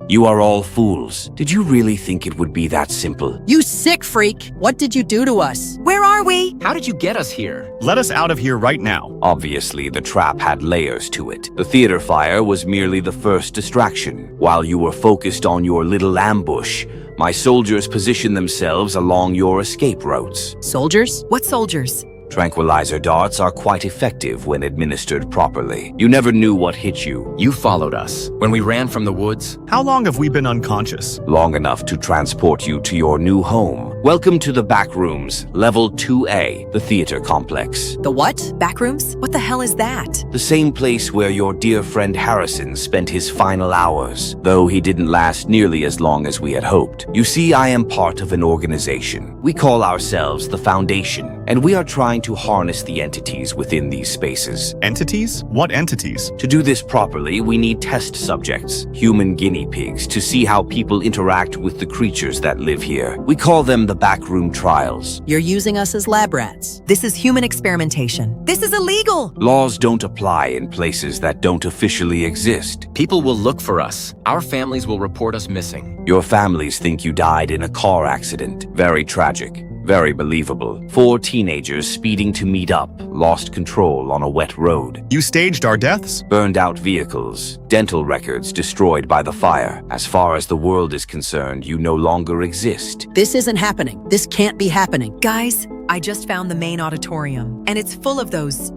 S5: You are all fools. Did you really think it would be that simple?
S2: You sick freak! What did you do to us?
S3: Where are we?
S4: How did you get us here?
S1: Let us out of here right now.
S5: Obviously, the trap had layers to it. The theater fire was merely the first distraction. While you were focused on your little ambush, my soldiers positioned themselves along your escape routes.
S2: Soldiers?
S3: What soldiers?
S5: Tranquilizer darts are quite effective when administered properly. You never knew what hit you.
S4: You followed us. When we ran from the woods,
S1: How long have we been unconscious?
S5: Long enough to transport you to your new home. Welcome to the Backrooms, Level 2A, the theater complex.
S2: The what?
S3: Backrooms? What the hell is that?
S5: The same place where your dear friend Harrison spent his final hours, though he didn't last nearly as long as we had hoped. You see, I am part of an organization. We call ourselves the Foundation, and we are trying to harness the entities within these spaces.
S1: Entities? What entities?
S5: To do this properly, we need test subjects, human guinea pigs, to see how people interact with the creatures that live here. We call them the backroom trials.
S2: You're using us as lab rats.
S3: This is human experimentation. This is illegal!
S5: Laws don't apply in places that don't officially exist.
S4: People will look for us. Our families will report us missing.
S5: Your families think you died in a car accident. Very tragic. Very believable. 4 teenagers speeding to meet up, lost control on a wet road.
S1: You staged our deaths?
S5: Burned out vehicles, dental records destroyed by the fire. As far as the world is concerned, you no longer exist.
S2: This isn't happening. This can't be happening.
S3: Guys, I just found the main auditorium, and it's full of those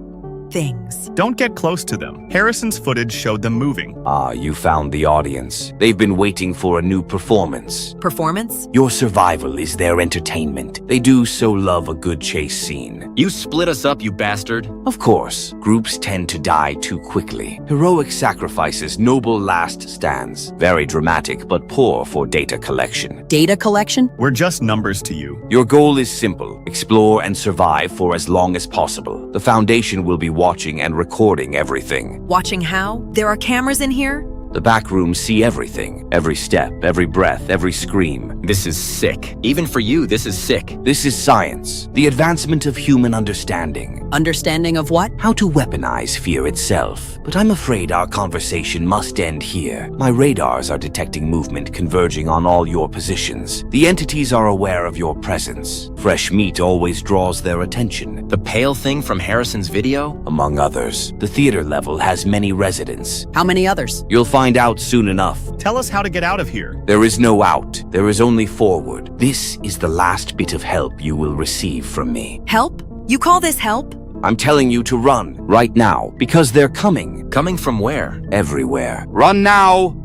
S3: things.
S1: Don't get close to them. Harrison's footage showed them moving.
S5: Ah, you found the audience. They've been waiting for a new performance.
S3: Performance?
S5: Your survival is their entertainment. They do so love a good chase scene.
S4: You split us up, you bastard.
S5: Of course, groups tend to die too quickly. Heroic sacrifices, noble last stands. Very dramatic, but poor for data collection.
S2: Data collection?
S1: We're just numbers to you.
S5: Your goal is simple. Explore and survive for as long as possible. The Foundation will be watching and recording everything.
S3: Watching how? There are cameras in here?
S5: The backrooms see everything. Every step, every breath, every scream.
S4: This is sick. Even for you, this is sick.
S5: This is science. The advancement of human understanding.
S2: Understanding of what?
S5: How to weaponize fear itself. But I'm afraid our conversation must end here. My radars are detecting movement converging on all your positions. The entities are aware of your presence. Fresh meat always draws their attention.
S4: The pale thing from Harrison's video?
S5: Among others. The theater level has many residents.
S2: How many others?
S5: You'll find out soon enough.
S1: Tell us how to get out of here.
S5: There is no out. There is only forward. This is the last bit of help you will receive from me.
S3: Help? You call this help?
S5: I'm telling you to run, right now, because they're coming.
S4: Coming from where?
S5: Everywhere. Run now!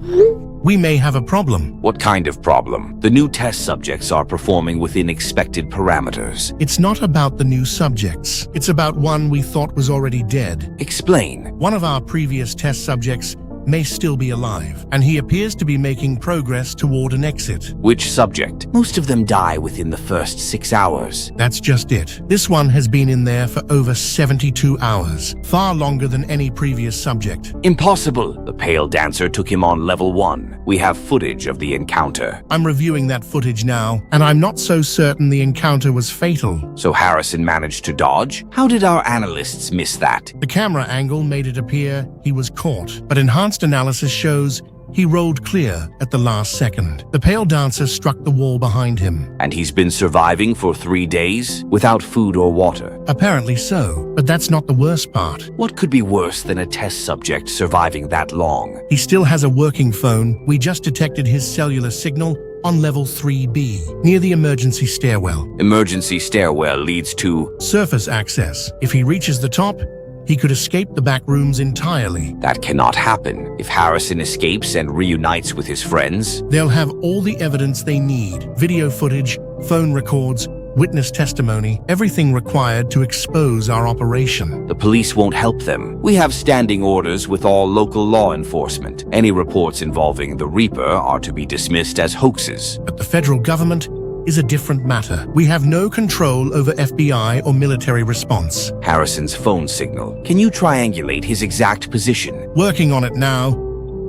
S6: We may have a problem.
S5: What kind of problem? The new test subjects are performing within expected parameters.
S6: It's not about the new subjects. It's about one we thought was already dead.
S5: Explain.
S6: One of our previous test subjects may still be alive, and he appears to be making progress toward an exit.
S5: Which subject? Most of them die within the first 6 hours.
S6: That's just it. This one has been in there for over 72 hours, far longer than any previous subject.
S5: Impossible. The pale dancer took him on level 1. We have footage of the encounter.
S6: I'm reviewing that footage now, and I'm not so certain the encounter was fatal.
S5: So Harrison managed to dodge? How did our analysts miss that?
S6: The camera angle made it appear he was caught, but enhanced analysis shows he rolled clear at the last second. The pale dancer struck the wall behind him.
S5: And he's been surviving for 3 days without food or water.
S6: Apparently so, but that's not the worst part.
S5: What could be worse than a test subject surviving that long?
S6: He still has a working phone. We just detected his cellular signal on level 3B, near the emergency stairwell.
S5: Emergency stairwell leads to
S6: surface access. If he reaches the top, he could escape the back rooms entirely.
S5: That cannot happen. If Harrison escapes and reunites with his friends,
S6: they'll have all the evidence they need. Video footage, phone records, witness testimony, everything required to expose our operation.
S5: The police won't help them. We have standing orders with all local law enforcement. Any reports involving the Reaper are to be dismissed as hoaxes.
S6: But the federal government is a different matter. We have no control over FBI or military response.
S5: Harrison's phone signal. Can you triangulate his exact position?
S6: Working on it now.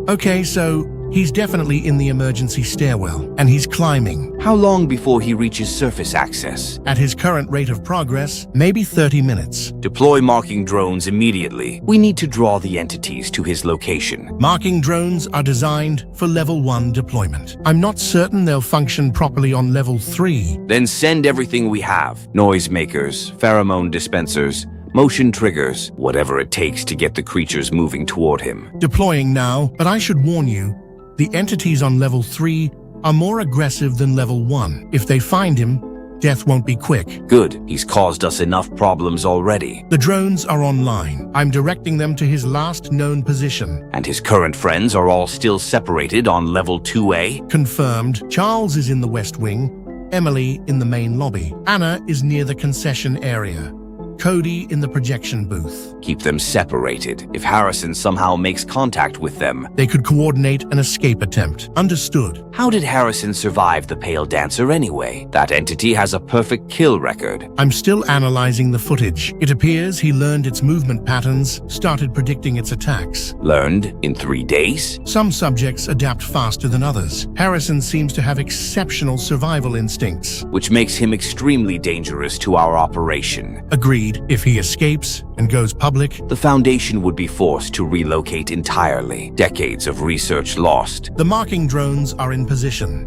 S6: Okay, so he's definitely in the emergency stairwell, and he's climbing.
S5: How long before he reaches surface access?
S6: At his current rate of progress, maybe 30 minutes.
S5: Deploy marking drones immediately. We need to draw the entities to his location.
S6: Marking drones are designed for level 1 deployment. I'm not certain they'll function properly on level 3.
S5: Then send everything we have. Noisemakers, pheromone dispensers, motion triggers, whatever it takes to get the creatures moving toward him.
S6: Deploying now, but I should warn you, the entities on level 3 are more aggressive than level 1. If they find him, death won't be quick.
S5: Good. He's caused us enough problems already.
S6: The drones are online. I'm directing them to his last known position.
S5: And his current friends are all still separated on level 2A?
S6: Confirmed. Charles is in the West Wing, Emily in the main lobby. Anna is near the concession area. Cody in the projection booth.
S5: Keep them separated. If Harrison somehow makes contact with them,
S6: They could coordinate an escape attempt. Understood.
S5: how did Harrison survive the Pale Dancer anyway? That entity has a perfect kill record.
S6: I'm still analyzing the footage. It appears he learned its movement patterns, started predicting its attacks.
S5: Learned in 3 days?
S6: Some subjects adapt faster than others. Harrison seems to have exceptional survival instincts.
S5: Which makes him extremely dangerous to our operation.
S6: Agreed, if he escapes and goes public,
S5: The Foundation would be forced to relocate entirely. Decades of research lost.
S6: the marking drones are in position.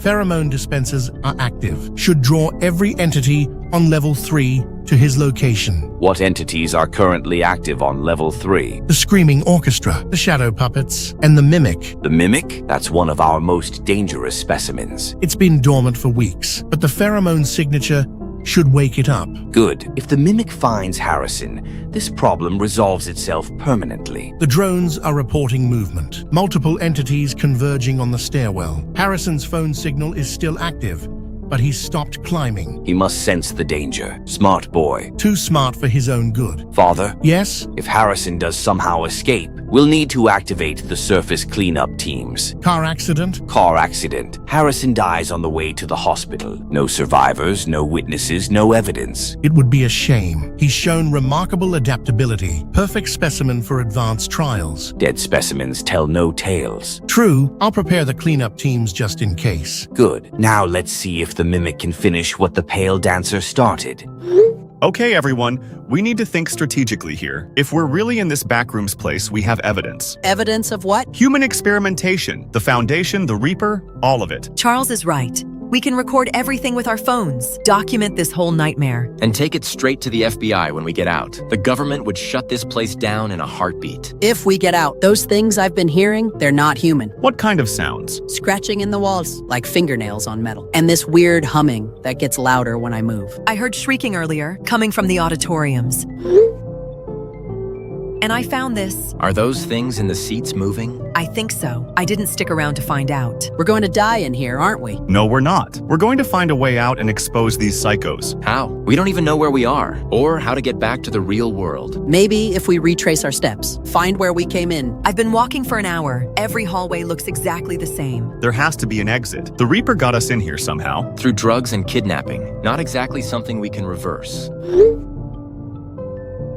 S6: Pheromone dispensers are active. Should draw every entity on level 3 to his location.
S5: What entities are currently active on level 3?
S6: The Screaming Orchestra, the Shadow Puppets, and the Mimic.
S5: The Mimic? That's one of our most dangerous specimens.
S6: It's been dormant for weeks, but the pheromone signature should wake it up.
S5: Good. If the Mimic finds Harrison, this problem resolves itself permanently.
S6: The drones are reporting movement. Multiple entities converging on the stairwell. Harrison's phone signal is still active, but he's stopped climbing.
S5: He must sense the danger. Smart boy.
S6: Too smart for his own good.
S5: Father,
S6: Yes?
S5: if Harrison does somehow escape, we'll need to activate the surface cleanup teams.
S6: Car accident?
S5: Car accident. Harrison dies on the way to the hospital. No survivors, no witnesses, no evidence.
S6: It would be a shame. He's shown remarkable adaptability. Perfect specimen for advanced trials.
S5: Dead specimens tell no tales.
S6: True, I'll prepare the cleanup teams just in case.
S5: Good. Now let's see if the Mimic can finish what the Pale Dancer started.
S1: Okay, everyone, we need to think strategically here. If we're really in this Backrooms place, we have evidence.
S2: Evidence of what?
S1: Human experimentation, the Foundation, the Reaper, all of it.
S3: Charles is right. We can record everything with our phones, document this whole nightmare.
S4: And take it straight to the FBI when we get out. The government would shut this place down in a heartbeat.
S2: If we get out, those things I've been hearing, they're not human.
S1: What kind of sounds?
S2: Scratching in the walls, like fingernails on metal. And this weird humming that gets louder when I move.
S3: I heard shrieking earlier, coming from the auditoriums. And I found this.
S4: Are those things in the seats moving?
S3: I think so. I didn't stick around to find out.
S2: We're going to die in here, aren't we?
S1: No, we're not. We're going to find a way out and expose these psychos.
S4: How? We don't even know where we are, or how to get back to the real world.
S2: Maybe if we retrace our steps, find where we came in.
S3: I've been walking for an hour. Every hallway looks exactly the same.
S1: There has to be an exit. The Reaper got us in here somehow.
S4: Through drugs and kidnapping. Not exactly something we can reverse.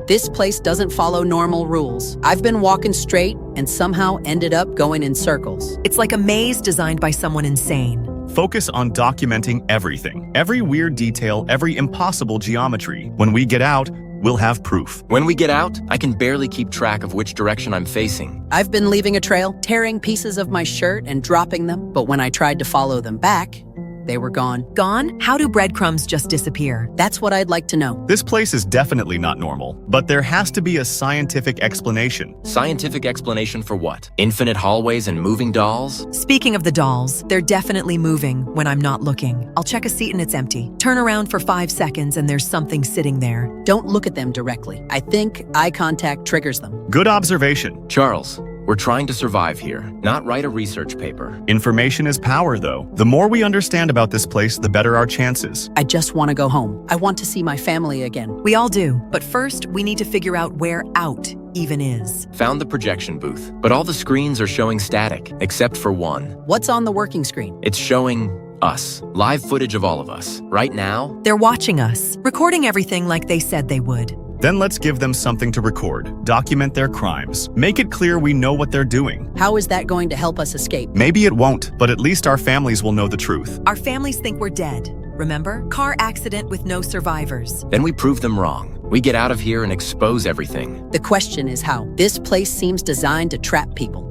S2: This place doesn't follow normal rules. I've been walking straight and somehow ended up going in circles.
S3: It's like a maze designed by someone insane.
S1: Focus on documenting everything. Every weird detail, every impossible geometry. When we get out, we'll have proof.
S4: When we get out, I can barely keep track of which direction I'm facing.
S2: I've been leaving a trail, tearing pieces of my shirt and dropping them, but when I tried to follow them back, they were gone.
S3: Gone? How do breadcrumbs just disappear?
S2: That's what I'd like to know.
S1: This place is definitely not normal, but there has to be a scientific explanation.
S4: Scientific explanation for what? Infinite hallways and moving dolls?
S3: Speaking of the dolls, they're definitely moving when I'm not looking. I'll check a seat and it's empty. Turn around for 5 seconds and there's something sitting there.
S2: Don't look at them directly. I think eye contact triggers them.
S1: Good observation.
S4: Charles, we're trying to survive here, not write a research paper.
S1: Information is power, though. The more we understand about this place, the better our chances.
S2: I just want to go home. I want to see my family again.
S3: We all do, but first we need to figure out where out even is.
S4: Found the projection booth, but all the screens are showing static, except for one.
S2: What's on the working screen?
S4: It's showing us. Live footage of all of us. Right now,
S3: They're watching us, recording everything like they said they would.
S1: Then let's give them something to record. Document their crimes. Make it clear we know what they're doing.
S2: How is that going to help us escape?
S1: Maybe it won't, but at least our families will know the truth.
S3: Our families think we're dead. Remember? Car accident with no survivors.
S4: then we prove them wrong. We get out of here and expose everything.
S2: The question is how. This place seems designed to trap people.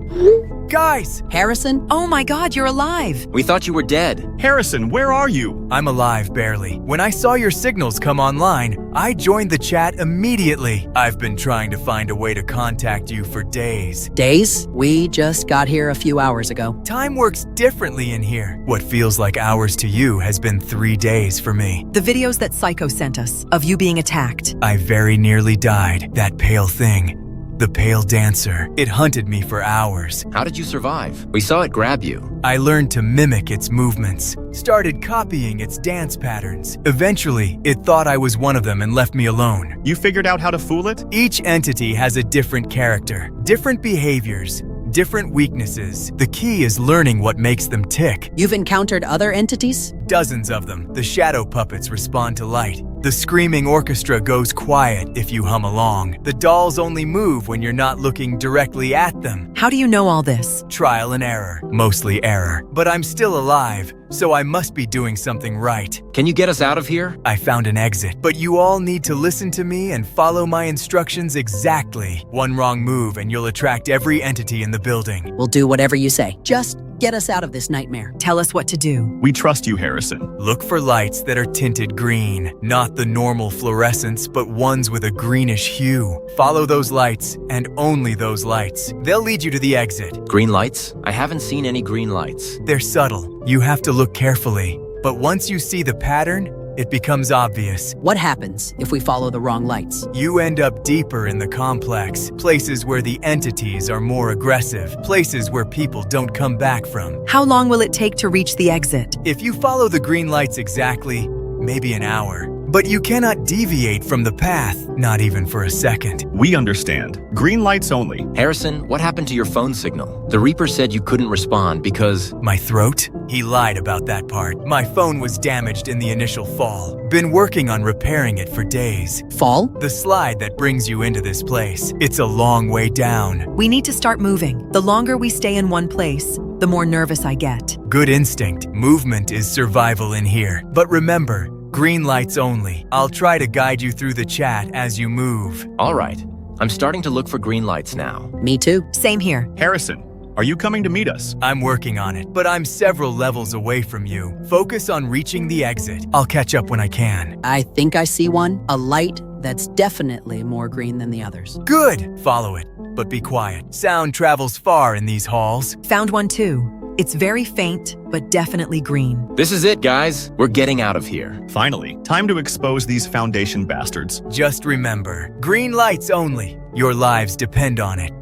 S7: Guys,
S2: Harrison?
S3: Oh my God, you're alive.
S4: We thought you were dead.
S1: Harrison, where are you?
S7: I'm alive barely. When I saw your signals come online, I joined the chat immediately. I've been trying to find a way to contact you for days.
S2: Days? We just got here a few hours ago.
S7: Time works differently in here. What feels like hours to you has been 3 days for me.
S3: The videos that Psycho sent us of you being attacked.
S7: I very nearly died. That pale thing. The pale dancer. It hunted me for hours.
S4: How did you survive? We saw it grab you.
S7: I learned to mimic its movements, started copying its dance patterns. Eventually, it thought I was one of them and left me alone.
S1: You figured out how to fool it?
S7: Each entity has a different character, different behaviors, different weaknesses. The key is learning what makes them tick.
S2: You've encountered other entities?
S7: Dozens of them. The shadow puppets respond to light. The screaming orchestra goes quiet if you hum along. The dolls only move when you're not looking directly at them.
S3: How do you know all this?
S7: Trial and error. Mostly error. But I'm still alive, so I must be doing something right.
S4: Can you get us out of here?
S7: I found an exit, but you all need to listen to me and follow my instructions exactly. One wrong move and you'll attract every entity in the building.
S2: We'll do whatever you say. Just get us out of this nightmare.
S3: Tell us what to do.
S1: We trust you, Harrison.
S7: Look for lights that are tinted green, not the normal fluorescence, but ones with a greenish hue. Follow those lights, and only those lights. They'll lead you to the exit.
S4: Green lights? I haven't seen any green lights.
S7: They're subtle. You have to look carefully. But once you see the pattern, it becomes obvious.
S2: What happens if we follow the wrong lights?
S7: You end up deeper in the complex, places where the entities are more aggressive, places where people don't come back from.
S3: How long will it take to reach the exit?
S7: If you follow the green lights exactly, maybe an hour. But you cannot deviate from the path, not even for a second.
S1: We understand. Green lights only.
S4: Harrison, what happened to your phone signal? The Reaper said you couldn't respond because…
S7: My throat? He lied about that part. My phone was damaged in the initial fall. Been working on repairing it for days.
S2: Fall?
S7: The slide that brings you into this place. It's a long way down.
S3: We need to start moving. The longer we stay in one place, the more nervous I get.
S7: Good instinct. Movement is survival in here. But remember, green lights only. I'll try to guide you through the chat as you move.
S4: All right. I'm starting to look for green lights now.
S2: Me too.
S3: Same here.
S1: Harrison, are you coming to meet us?
S7: I'm working on it, but I'm several levels away from you. Focus on reaching the exit. I'll catch up when I can.
S2: I think I see one. A light that's definitely more green than the others.
S7: Good! Follow it, but be quiet. Sound travels far in these halls.
S3: Found one too. It's very faint, but definitely green.
S4: This is it, guys. We're getting out of here.
S1: Finally, time to expose these Foundation bastards.
S7: Just remember, green lights only. Your lives depend on it.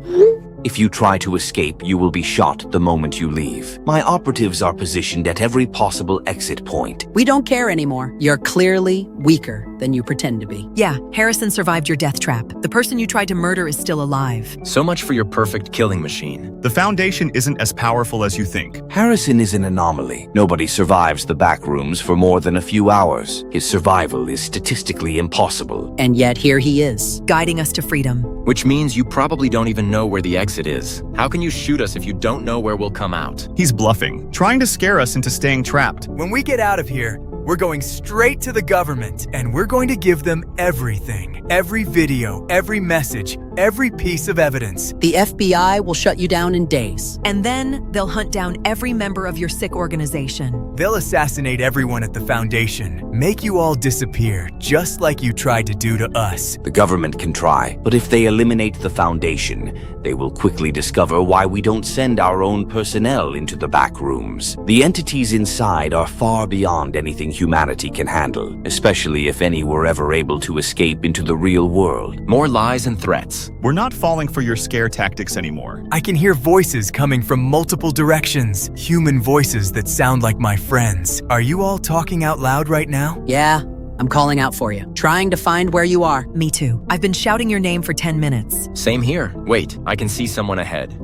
S5: If you try to escape, you will be shot the moment you leave. My operatives are positioned at every possible exit point.
S2: We don't care anymore. You're clearly weaker than you pretend to be.
S3: Yeah, Harrison survived your death trap. The person you tried to murder is still alive.
S4: So much for your perfect killing machine.
S1: The Foundation isn't as powerful as you think.
S5: Harrison is an anomaly. Nobody survives the Backrooms for more than a few hours. His survival is statistically impossible.
S2: And yet here he is.
S3: Guiding us to freedom.
S4: Which means you probably don't even know where the exit is. How can you shoot us if you don't know where we'll come out?
S1: He's bluffing, trying to scare us into staying trapped.
S7: When we get out of here, we're going straight to the government, and we're going to give them everything. Every video, every message, every piece of evidence.
S2: The FBI will shut you down in days.
S3: And then they'll hunt down every member of your sick organization.
S7: They'll assassinate everyone at the Foundation, make you all disappear, just like you tried to do to us.
S5: The government can try, but if they eliminate the Foundation, they will quickly discover why we don't send our own personnel into the Backrooms. The entities inside are far beyond anything humanity can handle, especially if any were ever able to escape into the real world.
S4: More lies and threats.
S1: We're not falling for your scare tactics anymore.
S7: I can hear voices coming from multiple directions. Human voices that sound like my friends. Are you all talking out loud right now?
S2: Yeah, I'm calling out for you. Trying to find where you are.
S3: Me too. I've been shouting your name for 10 minutes.
S4: Same here. Wait, I can see someone ahead.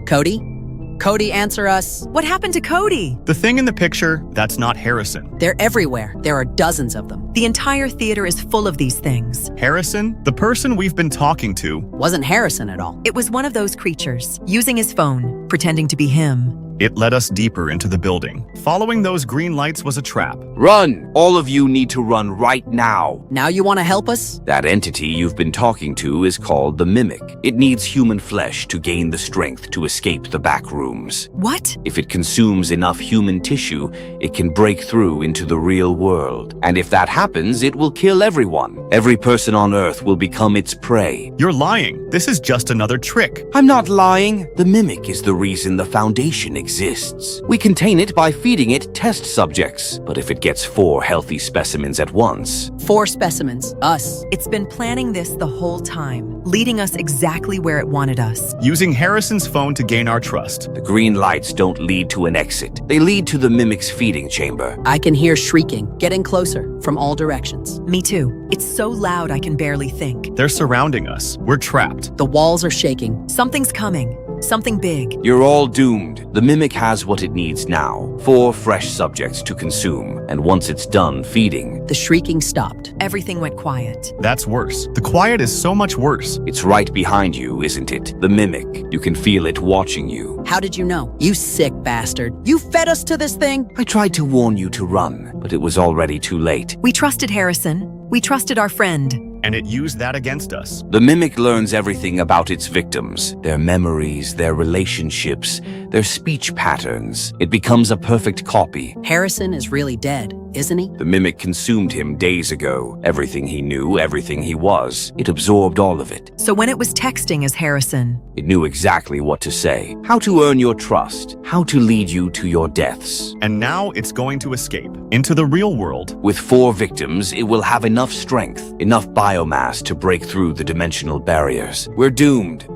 S2: Cody? Cody, answer us.
S3: What happened to Cody?
S1: The thing in the picture, that's not Harrison.
S2: They're everywhere. There are dozens of them.
S3: The entire theater is full of these things.
S1: Harrison, the person we've been talking to,
S2: Wasn't Harrison at all.
S3: It was one of those creatures, using his phone, pretending to be him.
S1: it led us deeper into the building. Following those green lights was a trap.
S5: Run! All of you need to run right now.
S2: Now you want to help us?
S5: That entity you've been talking to is called the Mimic. It needs human flesh to gain the strength to escape the Backrooms.
S3: What?
S5: If it consumes enough human tissue, it can break through into the real world. And if that happens, it will kill everyone. Every person on Earth will become its prey.
S1: You're lying. This is just another trick.
S5: I'm not lying. The Mimic is the reason the Foundation exists. We contain it by feeding it test subjects. But if it gets 4 healthy specimens at once...
S2: 4 specimens, us.
S3: It's been planning this the whole time, leading us exactly where it wanted us.
S1: Using Harrison's phone to gain our trust.
S5: The green lights don't lead to an exit. They lead to the mimic's feeding chamber.
S2: I can hear shrieking, getting closer from all directions.
S3: Me too. It's so loud I can barely think.
S1: They're surrounding us. We're trapped.
S2: The walls are shaking.
S3: Something's coming. Something big.
S5: You're all doomed. The mimic has what it needs now. 4 fresh subjects to consume. And once it's done feeding...
S2: The shrieking stopped.
S3: Everything went quiet.
S1: That's worse. The quiet is so much worse.
S5: It's right behind you, isn't it? The mimic. You can feel it watching you.
S2: How did you know? You sick bastard. You fed us to this thing?
S5: I tried to warn you to run, but it was already too late.
S3: We trusted Harrison. We trusted our friend.
S1: And it used that against us.
S5: The mimic learns everything about its victims, their memories, their relationships, their speech patterns. It becomes a perfect copy.
S2: Harrison is really dead, isn't he?
S5: The mimic consumed him days ago. Everything he knew, everything he was. It absorbed all of it.
S3: So when it was texting as Harrison,
S5: it knew exactly what to say, how to earn your trust, how to lead you to your deaths.
S1: And now it's going to escape into the real world.
S5: With 4 victims, it will have enough strength, enough biomass to break through the dimensional barriers. We're doomed.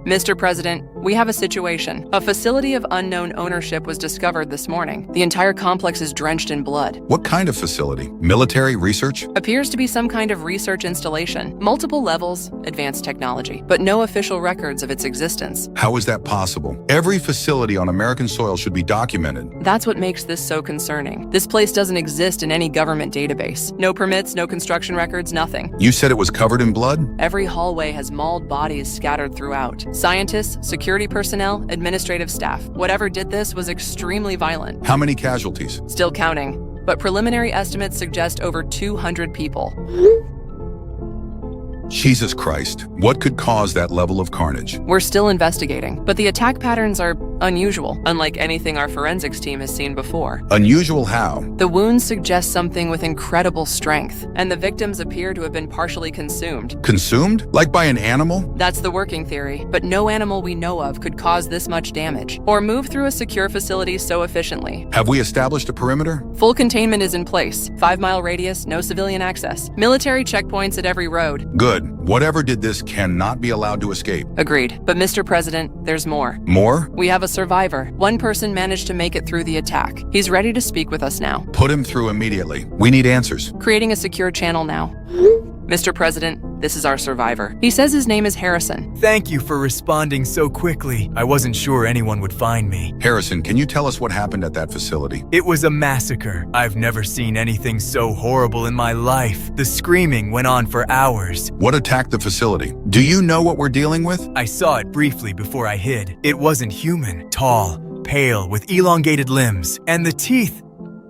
S8: Mr. President, we have a situation. A facility of unknown ownership was discovered this morning. The entire complex is drenched in blood.
S9: What kind of facility? Military research?
S8: Appears to be some kind of research installation. Multiple levels, advanced technology, but no official records of its existence.
S9: How is that possible? Every facility on American soil should be documented.
S8: That's what makes this so concerning. This place doesn't exist in any government database. No permits, no construction records, nothing.
S9: You said it was covered in blood?
S8: Every hallway has mauled bodies scattered throughout. Scientists, security personnel, administrative staff. Whatever did this was extremely violent.
S9: How many casualties?
S8: Still counting, but preliminary estimates suggest over 200 people.
S9: Jesus Christ, what could cause that level of carnage?
S8: We're still investigating, but the attack patterns are unusual, unlike anything our forensics team has seen before.
S9: Unusual how?
S8: The wounds suggest something with incredible strength, and the victims appear to have been partially consumed.
S9: Consumed? Like by an animal?
S8: That's the working theory, but no animal we know of could cause this much damage, or move through a secure facility so efficiently.
S9: Have we established a perimeter?
S8: Full containment is in place. 5-mile radius, no civilian access. Military checkpoints at every road.
S9: Good. Whatever did this cannot be allowed to escape.
S8: Agreed. But Mr. President, there's more.
S9: More?
S8: We have a survivor. One person managed to make it through the attack. He's ready to speak with us now.
S9: Put him through immediately. We need answers.
S8: Creating a secure channel now. Mr. President, this is our survivor. He says his name is Harrison.
S7: Thank you for responding so quickly. I wasn't sure anyone would find me.
S9: Harrison, can you tell us what happened at that facility?
S7: It was a massacre. I've never seen anything so horrible in my life. The screaming went on for hours.
S9: What attacked the facility? Do you know what we're dealing with?
S7: I saw it briefly before I hid. It wasn't human. Tall, pale, with elongated limbs. And the teeth.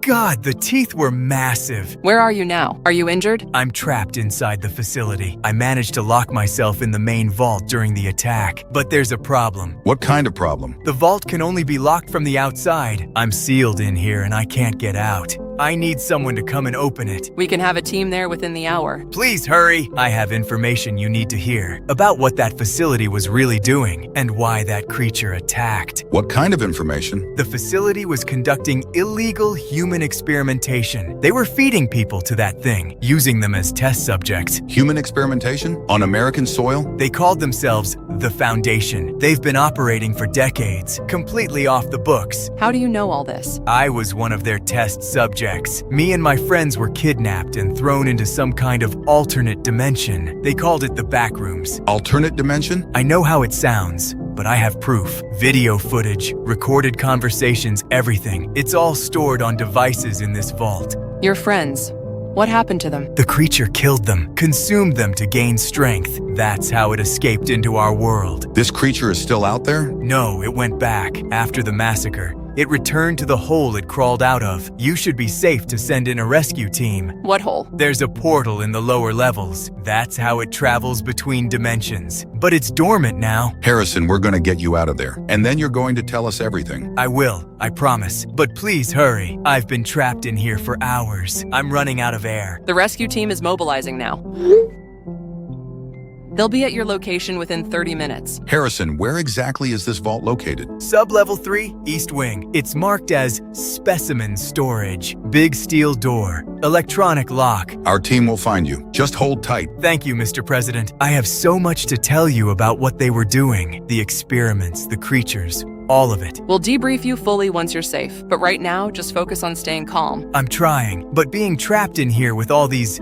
S7: God, the teeth were massive.
S8: Where are you now? Are you injured?
S7: I'm trapped inside the facility. I managed to lock myself in the main vault during the attack. But there's a problem.
S9: What kind of problem?
S7: The vault can only be locked from the outside. I'm sealed in here and I can't get out. I need someone to come and open it.
S8: We can have a team there within the hour.
S7: Please hurry. I have information you need to hear about what that facility was really doing and why that creature attacked.
S9: What kind of information?
S7: The facility was conducting illegal human experimentation. They were feeding people to that thing, using them as test subjects.
S9: Human experimentation? On American soil?
S7: They called themselves the Foundation. They've been operating for decades, completely off the books.
S8: How do you know all this?
S7: I was one of their test subjects. Me and my friends were kidnapped and thrown into some kind of alternate dimension. They called it the Backrooms.
S9: Alternate dimension?
S7: I know how it sounds, but I have proof. Video footage, recorded conversations, everything. It's all stored on devices in this vault.
S8: Your friends. What happened to them?
S7: The creature killed them, consumed them to gain strength. That's how it escaped into our world.
S9: This creature is still out there?
S7: No, it went back after the massacre. It returned to the hole it crawled out of. You should be safe to send in a rescue team.
S8: What hole?
S7: There's a portal in the lower levels. That's how it travels between dimensions. But it's dormant now.
S9: Harrison, we're going to get you out of there. And then you're going to tell us everything.
S7: I will, I promise. But please hurry. I've been trapped in here for hours. I'm running out of air.
S8: The rescue team is mobilizing now. They'll be at your location within 30 minutes.
S9: Harrison, where exactly is this vault located?
S7: Sub-level 3, East Wing. It's marked as specimen storage. Big steel door. Electronic lock.
S9: Our team will find you. Just hold tight.
S7: Thank you, Mr. President. I have so much to tell you about what they were doing. The experiments, the creatures, all of it.
S8: We'll debrief you fully once you're safe, but right now, just focus on staying calm.
S7: I'm trying, but being trapped in here with all these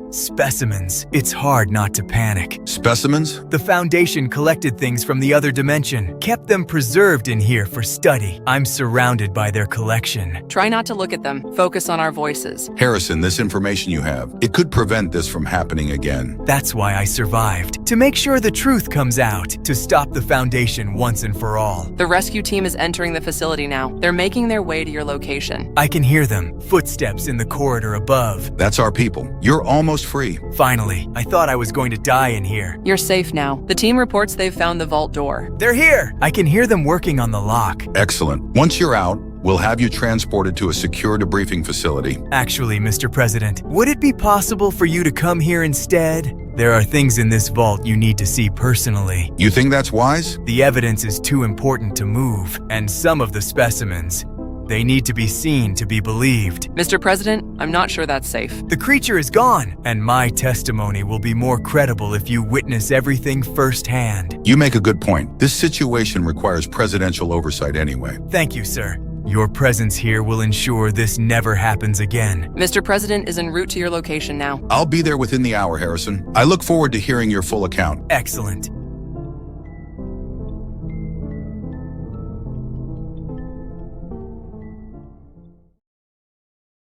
S7: specimens, it's hard not to panic.
S9: Specimens?
S7: The Foundation collected things from the other dimension, kept them preserved in here for study. I'm surrounded by their collection.
S8: Try not to look at them. Focus on our voices.
S9: Harrison, this information you have, it could prevent this from happening again.
S7: That's why I survived. To make sure the truth comes out. To stop the Foundation once and for all.
S8: The rescue team is entering the facility now. They're making their way to your location.
S7: I can hear them. Footsteps in the corridor above.
S9: That's our people. You're almost free.
S7: Finally, I thought I was going to die in here.
S8: You're safe now. The team reports they've found the vault door.
S7: They're here! I can hear them working on the lock.
S9: Excellent. Once you're out, we'll have you transported to a secure debriefing facility.
S7: Actually, Mr. President, would it be possible for you to come here instead? There are things in this vault you need to see personally.
S9: You think that's wise?
S7: The evidence is too important to move, and some of the specimens, they need to be seen to be believed.
S8: Mr. President, I'm not sure that's safe.
S7: The creature is gone, and my testimony will be more credible if you witness everything firsthand.
S9: You make a good point. This situation requires presidential oversight anyway.
S7: Thank you, sir. Your presence here will ensure this never happens again.
S8: Mr. President is en route to your location now.
S9: I'll be there within the hour, Harrison. I look forward to hearing your full account.
S7: Excellent.